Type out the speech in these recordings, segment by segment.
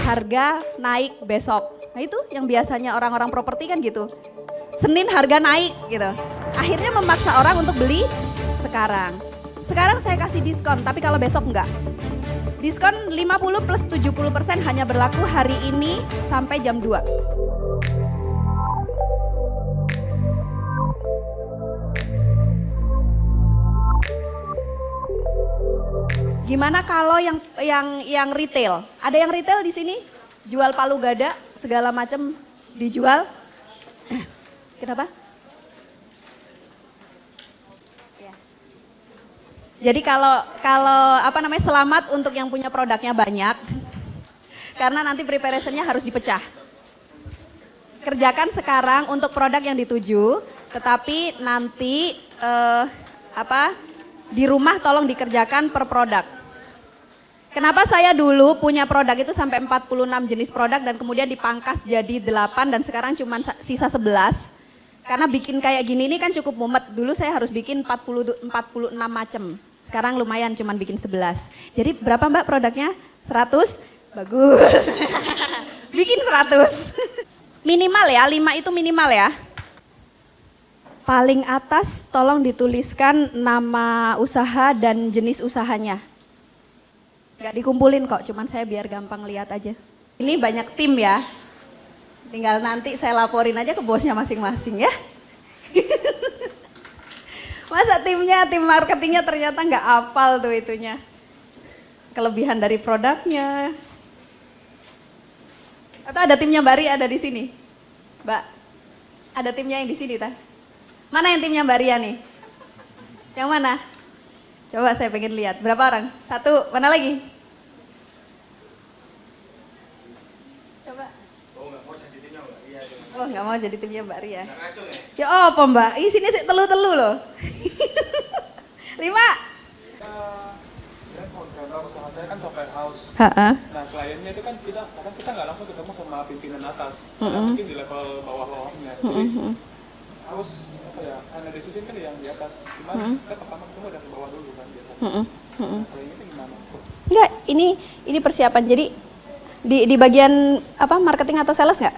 harga naik besok. Nah itu yang biasanya orang-orang properti kan gitu. Senin harga naik gitu. Akhirnya memaksa orang untuk beli sekarang. Sekarang saya kasih diskon, tapi kalau besok enggak. Diskon 50 plus 70% hanya berlaku hari ini sampai jam 2. Gimana kalau yang retail? Ada yang retail di sini? Jual palu gada, segala macam dijual. Kenapa? Ya. Jadi kalau selamat untuk yang punya produknya banyak. Karena nanti preparationnya harus dipecah. Kerjakan sekarang untuk produk yang dituju, tetapi nanti di rumah tolong dikerjakan per produk. Kenapa saya dulu punya produk itu sampai 46 jenis produk dan kemudian dipangkas jadi 8 dan sekarang cuma sisa 11. Karena bikin kayak gini ini kan cukup mumet. Dulu saya harus bikin 46 macam. Sekarang lumayan cuma bikin 11. Jadi berapa Mbak produknya? 100? Bagus. Bikin 100. Minimal ya, 5 itu minimal ya. Paling atas tolong dituliskan nama usaha dan jenis usahanya. Gak dikumpulin kok, cuman saya biar gampang lihat aja. Ini banyak tim ya. Tinggal nanti saya laporin aja ke bosnya masing-masing ya. Masa tim marketingnya ternyata nggak hafal tuh itunya. Kelebihan dari produknya. Atau ada timnya Bari ada di sini? Mbak, ada timnya yang di sini ta? Mana yang timnya Mbak Ria nih? Yang mana? Coba saya pengen lihat. Berapa orang? 1, mana lagi? Coba. Oh nggak mau jadi timnya Mbak Ria. Ya apa Mbak? Ini sini sih telu-telu loh. 5. Karena usaha saya kan software house. Nah kliennya itu kan kita nggak langsung ketemu sama pimpinan atas. Mungkin di level bawah-bawahnya. Harus karena decision kan yang di atas. Cuma kita pertama ketemu dari bawah dulu kan biasanya. Kliennya itu gimana? Enggak, ini persiapan. Jadi di bagian marketing atau sales nggak?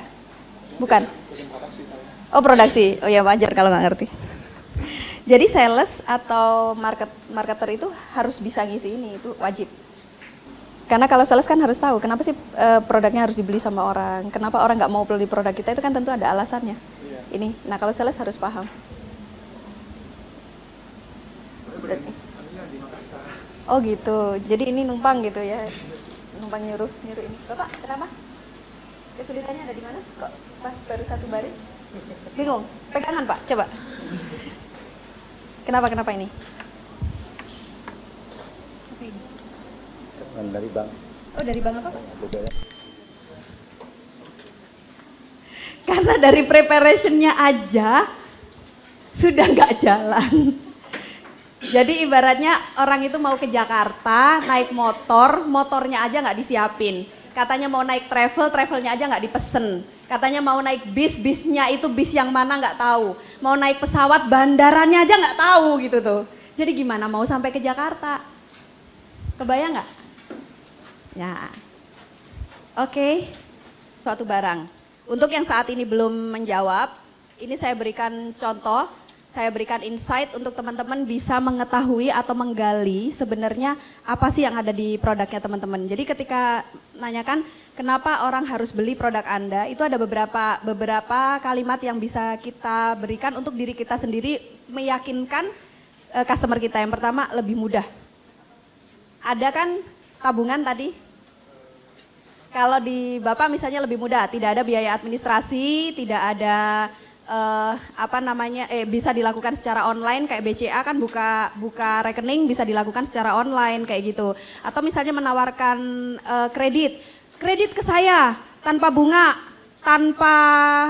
Bukan. Produksi saya. Oh produksi. Oh ya wajar kalau nggak ngerti. Jadi sales atau marketer itu harus bisa ngisi ini, itu wajib. Karena kalau sales kan harus tahu kenapa sih produknya harus dibeli sama orang, kenapa orang nggak mau beli produk kita itu kan tentu ada alasannya. Iya. Ini, nah kalau sales harus paham. Oh gitu, jadi ini numpang gitu ya, numpang nyuruh ini. Bapak kenapa? Kesulitannya ada di mana? Kok pas baru satu baris? Bingung? Pegangan Pak, coba. Kenapa ini? Apa ini? Dari bank. Oh dari bank apa Pak? Karena dari preparationnya aja sudah nggak jalan. Jadi ibaratnya orang itu mau ke Jakarta naik motor, motornya aja nggak disiapin. Katanya mau naik travelnya aja nggak dipesen. Katanya mau naik bisnya itu bis yang mana nggak tahu. Mau naik pesawat bandaranya aja nggak tahu gitu tuh. Jadi gimana mau sampai ke Jakarta? Kebayang nggak? Ya, oke. Suatu barang. Untuk yang saat ini belum menjawab, ini saya berikan contoh. Saya berikan insight untuk teman-teman bisa mengetahui atau menggali sebenarnya apa sih yang ada di produknya teman-teman. Jadi ketika nanyakan kenapa orang harus beli produk Anda, itu ada beberapa kalimat yang bisa kita berikan untuk diri kita sendiri meyakinkan customer kita. Yang pertama lebih mudah. Ada kan tabungan tadi? Kalau di Bapak misalnya lebih mudah, tidak ada biaya administrasi, tidak ada bisa dilakukan secara online kayak BCA kan buka rekening bisa dilakukan secara online kayak gitu. Atau misalnya menawarkan kredit ke saya tanpa bunga, tanpa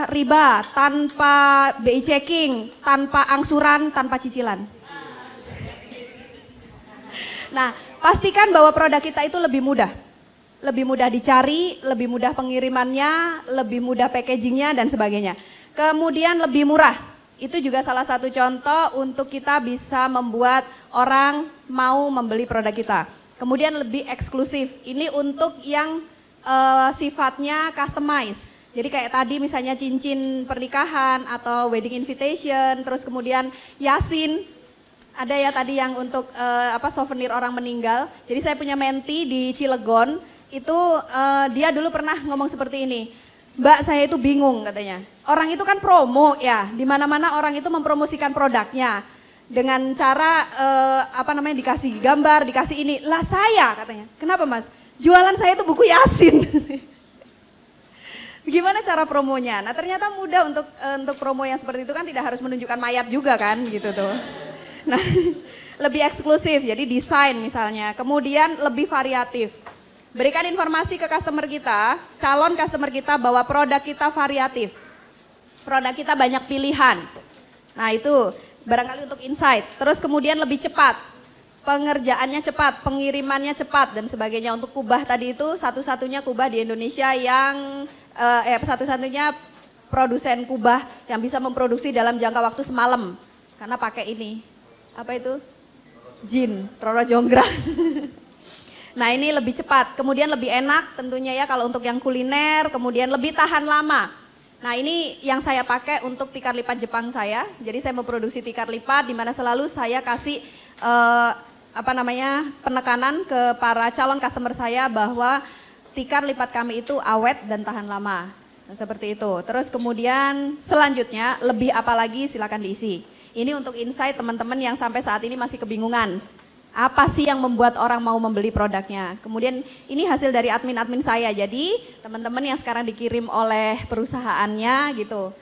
riba, tanpa BI checking, tanpa angsuran, tanpa cicilan. Nah, pastikan bahwa produk kita itu lebih mudah. Lebih mudah dicari, lebih mudah pengirimannya, lebih mudah packagingnya dan sebagainya. Kemudian lebih murah, itu juga salah satu contoh untuk kita bisa membuat orang mau membeli produk kita. Kemudian lebih eksklusif, ini untuk yang sifatnya customize. Jadi kayak tadi misalnya cincin pernikahan atau wedding invitation, terus kemudian yasin. Ada ya tadi yang untuk souvenir orang meninggal. Jadi saya punya menti di Cilegon, itu dia dulu pernah ngomong seperti ini. Mbak, saya itu bingung katanya. Orang itu kan promo ya, di mana-mana orang itu mempromosikan produknya dengan cara dikasih gambar, dikasih ini. Lah saya katanya, kenapa Mas? Jualan saya itu buku Yasin. Gimana cara promonya? Nah ternyata mudah untuk promo yang seperti itu kan tidak harus menunjukkan mayat juga kan gitu tuh. Nah lebih eksklusif, jadi desain misalnya, kemudian lebih variatif. Berikan informasi ke customer kita, calon customer kita bahwa produk kita variatif. Produk kita banyak pilihan. Nah itu barangkali untuk insight. Terus kemudian lebih cepat. Pengerjaannya cepat, pengirimannya cepat dan sebagainya. Untuk kubah tadi itu satu-satunya kubah di Indonesia yang satu-satunya produsen kubah yang bisa memproduksi dalam jangka waktu semalam. Karena pakai ini. Apa itu? Jin, Roro Jonggrang. Nah ini lebih cepat, kemudian lebih enak tentunya ya kalau untuk yang kuliner, kemudian lebih tahan lama. Nah ini yang saya pakai untuk tikar lipat Jepang saya. Jadi saya memproduksi tikar lipat di mana selalu saya kasih penekanan ke para calon customer saya bahwa tikar lipat kami itu awet dan tahan lama. Nah, seperti itu. Terus kemudian selanjutnya lebih apa lagi silakan diisi. Ini untuk insight teman-teman yang sampai saat ini masih kebingungan. Apa sih yang membuat orang mau membeli produknya? Kemudian ini hasil dari admin-admin saya. Jadi teman-teman yang sekarang dikirim oleh perusahaannya gitu,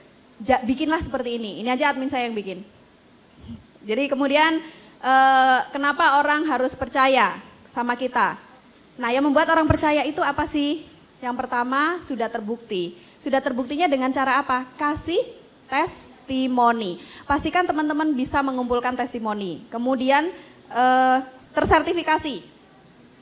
bikinlah seperti ini. Ini aja admin saya yang bikin. Jadi kemudian kenapa orang harus percaya sama kita? Nah yang membuat orang percaya itu apa sih? Yang pertama sudah terbukti. Sudah terbuktinya dengan cara apa? Kasih testimoni. Pastikan teman-teman bisa mengumpulkan testimoni. Kemudian tersertifikasi.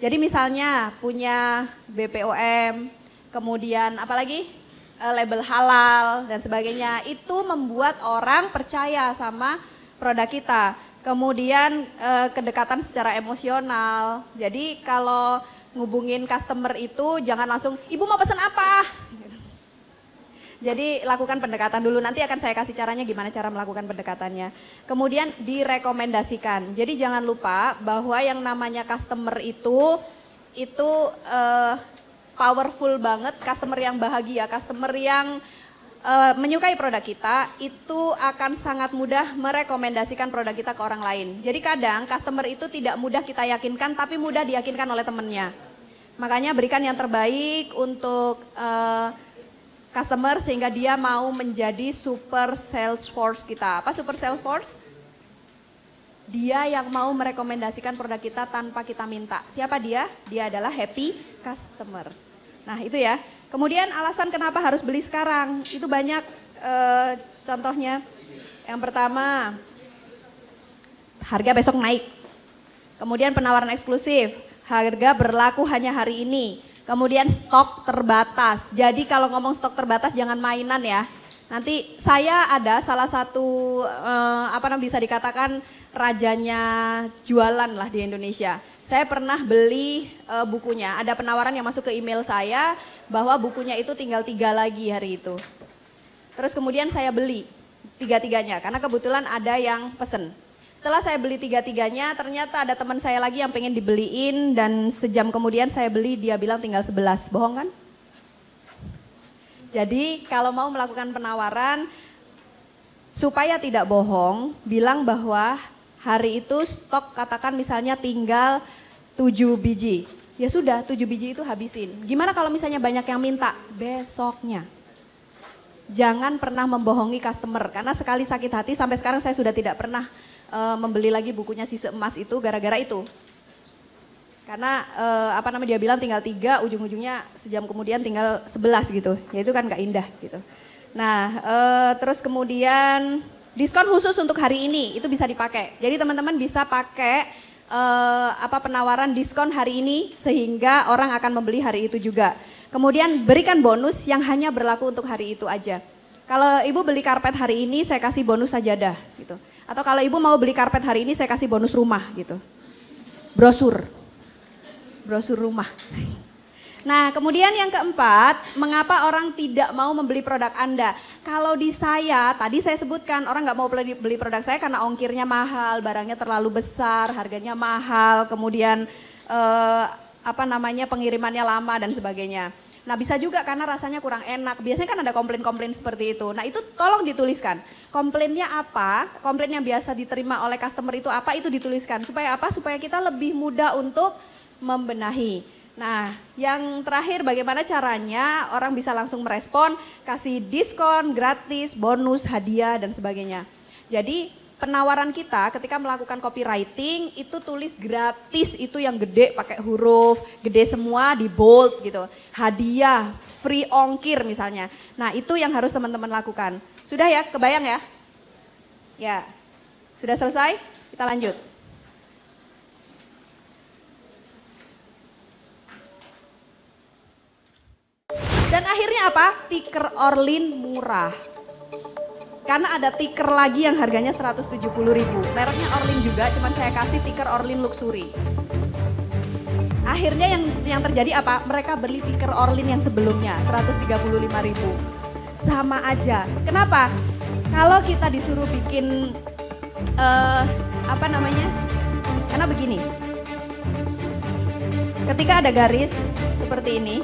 Jadi misalnya punya BPOM, kemudian apalagi label halal dan sebagainya. Itu membuat orang percaya sama produk kita. Kemudian kedekatan secara emosional. Jadi kalau ngubungin customer itu jangan langsung, ibu mau pesan apa? Jadi lakukan pendekatan dulu, nanti akan saya kasih caranya gimana cara melakukan pendekatannya. Kemudian direkomendasikan, jadi jangan lupa bahwa yang namanya customer itu powerful banget, customer yang bahagia, customer yang menyukai produk kita itu akan sangat mudah merekomendasikan produk kita ke orang lain. Jadi kadang customer itu tidak mudah kita yakinkan tapi mudah diyakinkan oleh temannya. Makanya berikan yang terbaik untuk customer sehingga dia mau menjadi super sales force kita. Apa super sales force? Dia yang mau merekomendasikan produk kita tanpa kita minta. Siapa dia? Dia adalah happy customer. Nah itu ya. Kemudian alasan kenapa harus beli sekarang, itu banyak contohnya. Yang pertama, harga besok naik. Kemudian penawaran eksklusif, harga berlaku hanya hari ini. Kemudian stok terbatas. Jadi kalau ngomong stok terbatas jangan mainan ya. Nanti saya ada salah satu bisa dikatakan rajanya jualan lah di Indonesia. Saya pernah beli bukunya. Ada penawaran yang masuk ke email saya bahwa bukunya itu tinggal 3 lagi hari itu. Terus kemudian saya beli 3-3-nya karena kebetulan ada yang pesen. Setelah saya beli 3-3-nya, ternyata ada teman saya lagi yang pengen dibeliin dan sejam kemudian saya beli, dia bilang tinggal 11. Bohong kan? Jadi kalau mau melakukan penawaran, supaya tidak bohong, bilang bahwa hari itu stok katakan misalnya tinggal 7 biji. Ya sudah, 7 biji itu habisin. Gimana kalau misalnya banyak yang minta? Besoknya. Jangan pernah membohongi customer, karena sekali sakit hati sampai sekarang saya sudah tidak pernah membeli lagi bukunya Sise Emas itu gara-gara itu. Karena dia bilang tinggal 3, ujung-ujungnya sejam kemudian tinggal 11 gitu. Ya itu kan gak indah gitu. Nah, terus kemudian diskon khusus untuk hari ini itu bisa dipakai. Jadi teman-teman bisa pakai penawaran diskon hari ini sehingga orang akan membeli hari itu juga. Kemudian berikan bonus yang hanya berlaku untuk hari itu aja. Kalau ibu beli karpet hari ini saya kasih bonus sajadah gitu. Atau kalau ibu mau beli karpet hari ini saya kasih bonus rumah gitu. Brosur rumah. Nah, kemudian yang keempat, mengapa orang tidak mau membeli produk Anda? Kalau di saya, tadi saya sebutkan orang nggak mau beli produk saya karena ongkirnya mahal, barangnya terlalu besar, harganya mahal, kemudian pengirimannya lama dan sebagainya. Nah, bisa juga karena rasanya kurang enak. Biasanya kan ada komplain-komplain seperti itu. Nah, itu tolong dituliskan. Komplainnya apa? Komplain yang biasa diterima oleh customer itu apa? Itu dituliskan. Supaya apa? Supaya kita lebih mudah untuk membenahi. Nah, yang terakhir bagaimana caranya orang bisa langsung merespon, kasih diskon, gratis, bonus, hadiah dan sebagainya. Jadi penawaran kita ketika melakukan copywriting itu tulis gratis, itu yang gede pakai huruf, gede semua di bold gitu. Hadiah, free ongkir misalnya. Nah, itu yang harus teman-teman lakukan. Sudah ya, kebayang ya? Ya, sudah selesai? Kita lanjut. Dan akhirnya apa? Tiker Orlin murah. Karena ada tiker lagi yang harganya 170.000. Mereknya Orlin juga, cuman saya kasih tiker Orlin Luxury. Akhirnya yang terjadi apa? Mereka beli tiker Orlin yang sebelumnya 135.000. Sama aja. Kenapa? Kalau kita disuruh bikin karena begini. Ketika ada garis seperti ini,